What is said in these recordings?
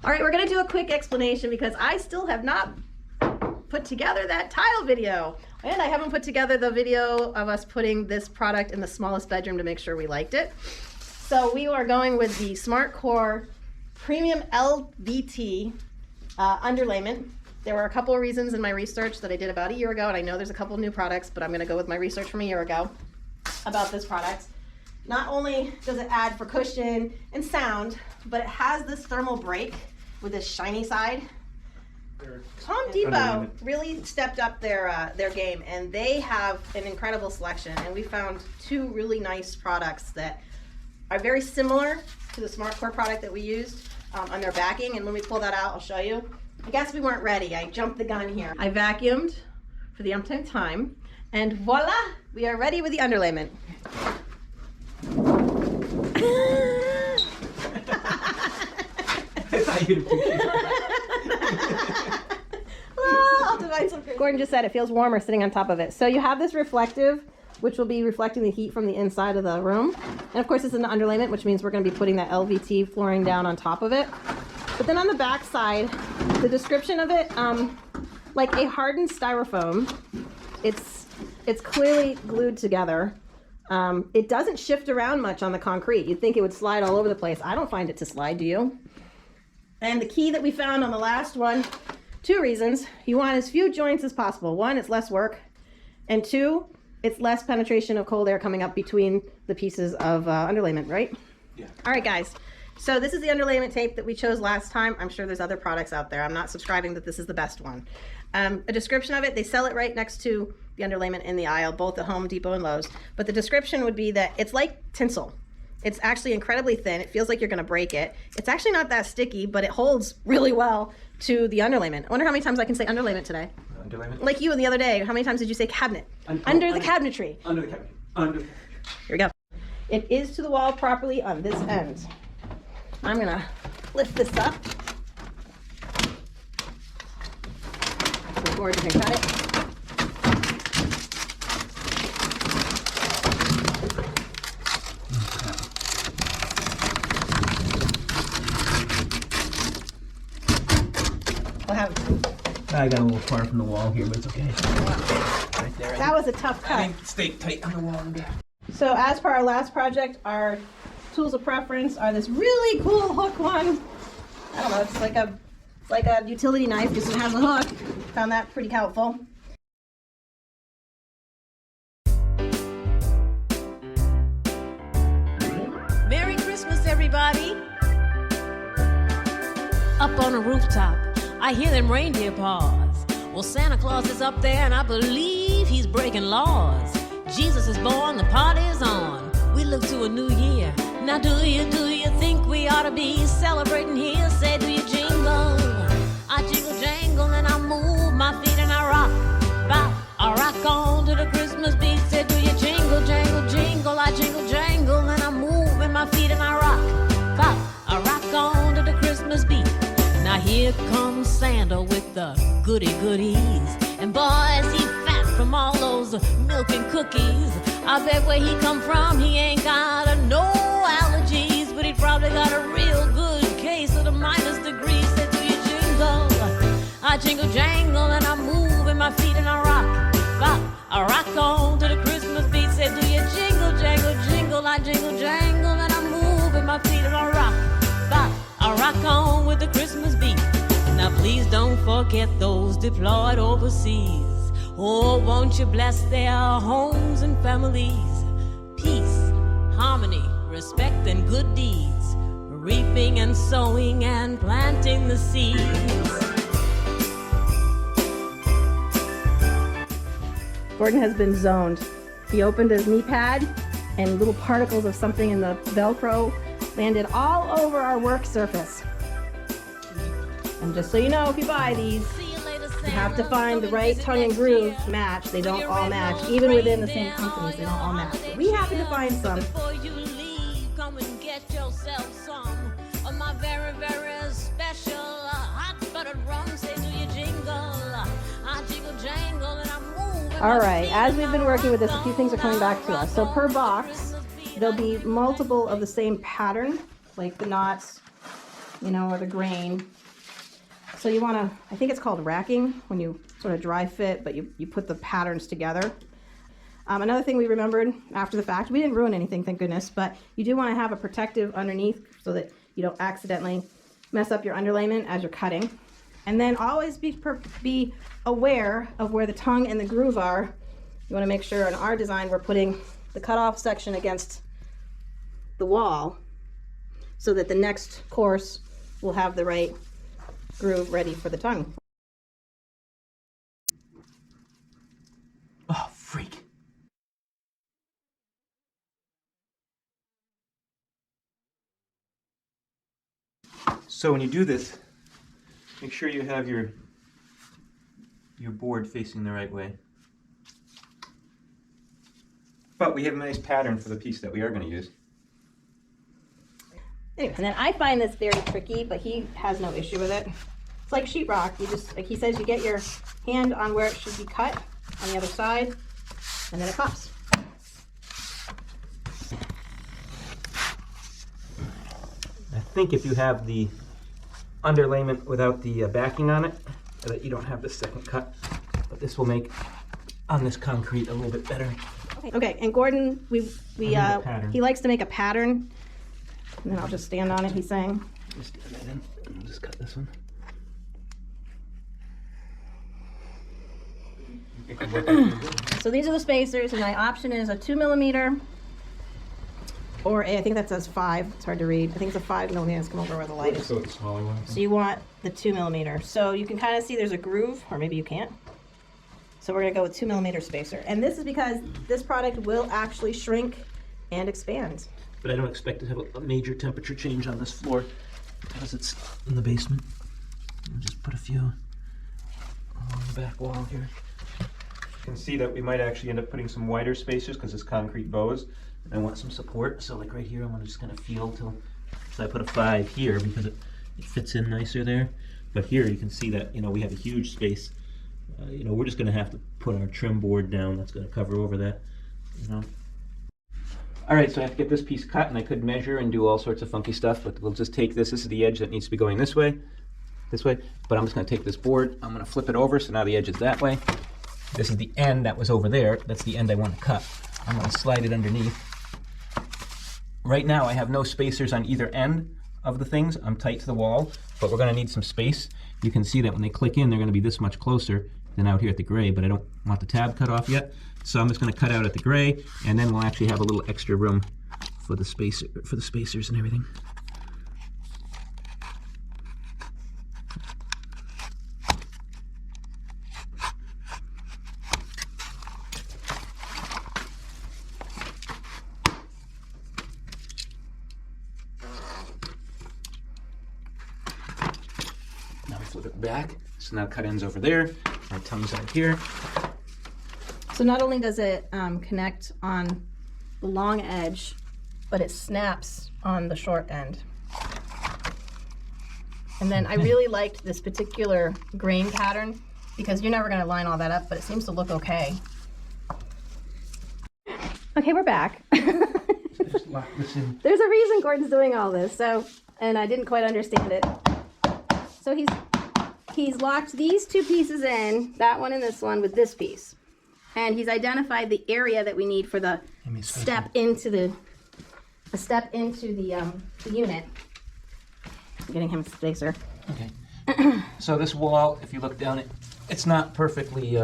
All right, we're gonna do a quick explanation because I still have not put together that tile video. And I haven't put together the video of us putting this product in the smallest bedroom to make sure we liked it. So we are going with the Smart Core Premium LVT underlayment. There were a couple of reasons in my research that I did about a year ago, and I know there's a couple of new products, but I'm gonna go with my research from a year ago about this product. Not only does it add for cushion and sound, but it has this thermal break with this shiny side. Home Depot really stepped up their game, and they have an incredible selection, and we found two really nice products that are very similar to the Smart Core product that we used on their backing. And when we pull that out, I'll show you. I guess we weren't ready. I jumped the gun here. I vacuumed for the umpteenth time, and voila, we are ready with the underlayment. Gordon just said it feels warmer sitting on top of it. So you have this reflective, which will be reflecting the heat from the inside of the room. And of course it's an underlayment, which means we're going to be putting that LVT flooring down on top of it. But then on the back side, the description of it, like a hardened styrofoam, it's clearly glued together. It doesn't shift around much on the concrete. You'd think it would slide all over the place. I don't find it to slide, do you? And the key that we found on the last one, two reasons. You want as few joints as possible. One, it's less work. And two, it's less penetration of cold air coming up between the pieces of underlayment, right? Yeah. All right, guys. So this is the underlayment tape that we chose last time. I'm sure there's other products out there. I'm not subscribing that this is the best one. A description of it, they sell it right next to the underlayment in the aisle, both at Home Depot and Lowe's. But the description would be that it's like tinsel. It's actually incredibly thin. It feels like you're gonna break it. It's actually not that sticky, but it holds really well to the underlayment. I wonder how many times I can say underlayment today. Underlayment? Like you the other day, how many times did you say cabinet? Under the cabinetry. Under the cabinet. Under the cabinetry. Here we go. It is to the wall properly on this end. I'm gonna lift this up. Before you can cut it. I got a little far from the wall here, but it's okay. Right there. That was a tough cut. I think stay tight on the wall. So as for our last project, our tools of preference are this really cool hook one. I don't know, it's like a utility knife, just it has a hook. Found that pretty helpful. Merry Christmas, everybody. Up on a rooftop, I hear them reindeer paws. Well, Santa Claus is up there and I believe he's breaking laws. Jesus is born, the party's on. We look to a new year. Now do you think we ought to be celebrating here? Say, do you jingle? I jingle jangle and I move my feet and I rock. Bop, I rock on to the Christmas beat. Say, do you jingle, jangle, jingle? I jingle jangle and I move in my feet and I rock. Bop, I rock on to the Christmas beat. Now here comes Santa with the goody goodies. And boys, he fat from all those milk and cookies. I bet where he come from, he ain't got no allergies, but he probably got a real good case of the minus degrees. Said, do you jingle? I jingle jangle and I move in my feet and I rock. Bop, I rock on to the Christmas beat. Said, do you jingle, jangle, jingle? I jingle jangle and I move in my feet and I rock. Bop, I rock on with the Christmas beat. Now please don't forget those deployed overseas. Oh, won't you bless their homes and families? Peace, harmony, respect and good deeds. Reaping and sowing and planting the seeds. Gordon has been zoned. He opened his knee pad and little particles of something in the Velcro landed all over our work surface. And just so you know, if you buy these, you have to find the right tongue and groove match. They don't all match. Even within the same companies, they don't all match. But we happen to find some. Before you leave, come and get yourself some of my very, very special hot buttered rum. Say, do you jingle? I jingle jangle and I move. All right, as we've been working with this, a few things are coming back to us. So per box, there'll be multiple of the same pattern, like the knots you know, or the grain. So you want to, I think it's called racking, when you sort of dry fit, but you put the patterns together. Another thing we remembered after the fact, we didn't ruin anything, thank goodness, but you do want to have a protective underneath so that you don't accidentally mess up your underlayment as you're cutting. And then always be aware of where the tongue and the groove are. You want to make sure in our design we're putting the cutoff section against the wall so that the next course will have the right groove ready for the tongue. Oh, freak. So when you do this, make sure you have your board facing the right way. But we have a nice pattern for the piece that we are going to use. Anyway, and then I find this very tricky, but he has no issue with it. It's like sheetrock. You just, like he says, you get your hand on where it should be cut on the other side, and then it pops. I think if you have the underlayment without the backing on it, that you don't have the second cut, but this will make on this concrete a little bit better. Okay, and Gordon, he likes to make a pattern, and then I'll just stand on it, he's saying. Just get that in, and I'll just cut this one. So these are the spacers, and my option is a 2mm, or I think that says 5, it's hard to read. I think it's a 5mm, let's come over where the light is. So the smaller one. So you want the 2mm. So you can kind of see there's a groove, or maybe you can't. So we're gonna go with 2mm spacer. And this is because this product will actually shrink and expand. But I don't expect to have a major temperature change on this floor because it's in the basement. I'll just put a few along the back wall here. You can see that we might actually end up putting some wider spacers because it's concrete bows. And I want some support, so like right here, I'm just gonna feel till, so I put a 5 here because it fits in nicer there. But here you can see that, you know, we have a huge space. You know, we're just gonna have to put our trim board down that's gonna cover over that, you know. All right, so I have to get this piece cut, and I could measure and do all sorts of funky stuff, but we'll just take this. This is the edge that needs to be going this way, but I'm just gonna take this board, I'm gonna flip it over, so now the edge is that way. This is the end that was over there. That's the end I want to cut. I'm gonna slide it underneath. Right now I have no spacers on either end of the things. I'm tight to the wall, but we're gonna need some space. You can see that when they click in, they're gonna be this much closer than out here at the gray, but I don't want the tab cut off yet. So I'm just gonna cut out at the gray, and then we'll actually have a little extra room for the spacers and everything. Now we flip it back. So now cut ends over there, our tongue's out here. So not only does it connect on the long edge, but it snaps on the short end. And then I really liked this particular grain pattern because you're never gonna line all that up, but it seems to look okay. Okay, we're back. Just lock this in. There's a reason Gordon's doing all this, so, and I didn't quite understand it. So he's locked these two pieces in, that one and this one, with this piece. And he's identified the area that we need for the step into the unit. I'm getting him a spacer. Okay. So this wall, if you look down it, it's not perfectly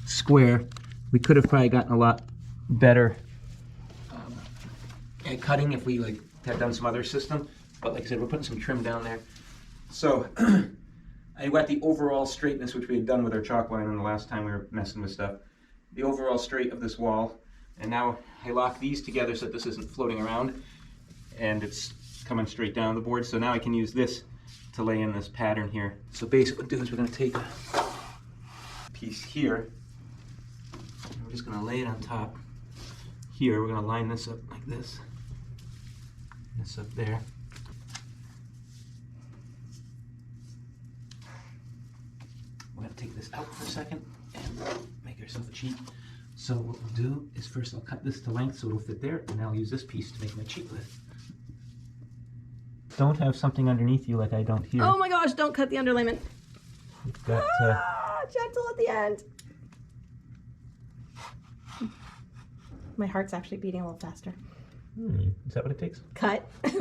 square. We could have probably gotten a lot better at cutting if we had done some other system. But like I said, we're putting some trim down there. So I got the overall straightness, which we had done with our chalk liner the last time we were messing with stuff. The overall straight of this wall, and now I lock these together so that this isn't floating around and it's coming straight down the board. So now I can use this to lay in this pattern here. So basically what we'll do is we're going to take a piece here, and we're just going to lay it on top here. We're going to line this up like this up there. We're going to take this out for a second and make ourselves a cheat. So what we'll do is first I'll cut this to length so it'll fit there, and then I'll use this piece to make my cheat with. don't have something underneath you like I don't here. Oh my gosh, don't cut the underlayment. You've got, Gentle at the end. My heart's actually beating a little faster. Is that what it takes? Cut. Let's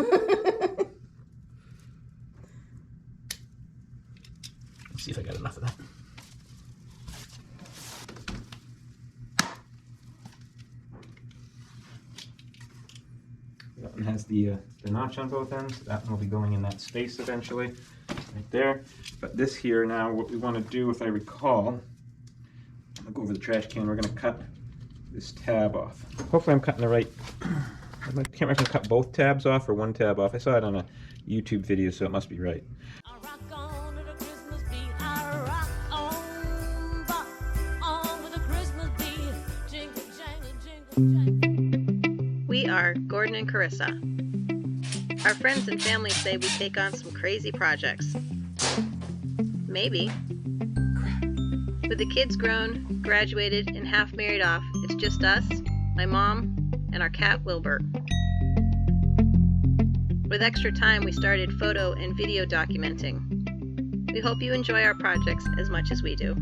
see if I got enough of that. That one has the notch on both ends. That one will be going in that space eventually, right there. But this here now, what we want to do, if I recall, I'll go over the trash can. We're going to cut this tab off. Hopefully I'm cutting the right. I can't remember if I cut both tabs off or one tab off. I saw it on a YouTube video, so it must be right. I rock on to the Christmas beat. I rock on with the Christmas beat. Jingle jangle, jingle jangle. We are Gordon and Carissa. Our friends and family say we take on some crazy projects. Maybe. With the kids grown, graduated, and half married off, it's just us, my mom, and our cat Wilbert. With extra time, we started photo and video documenting. We hope you enjoy our projects as much as we do.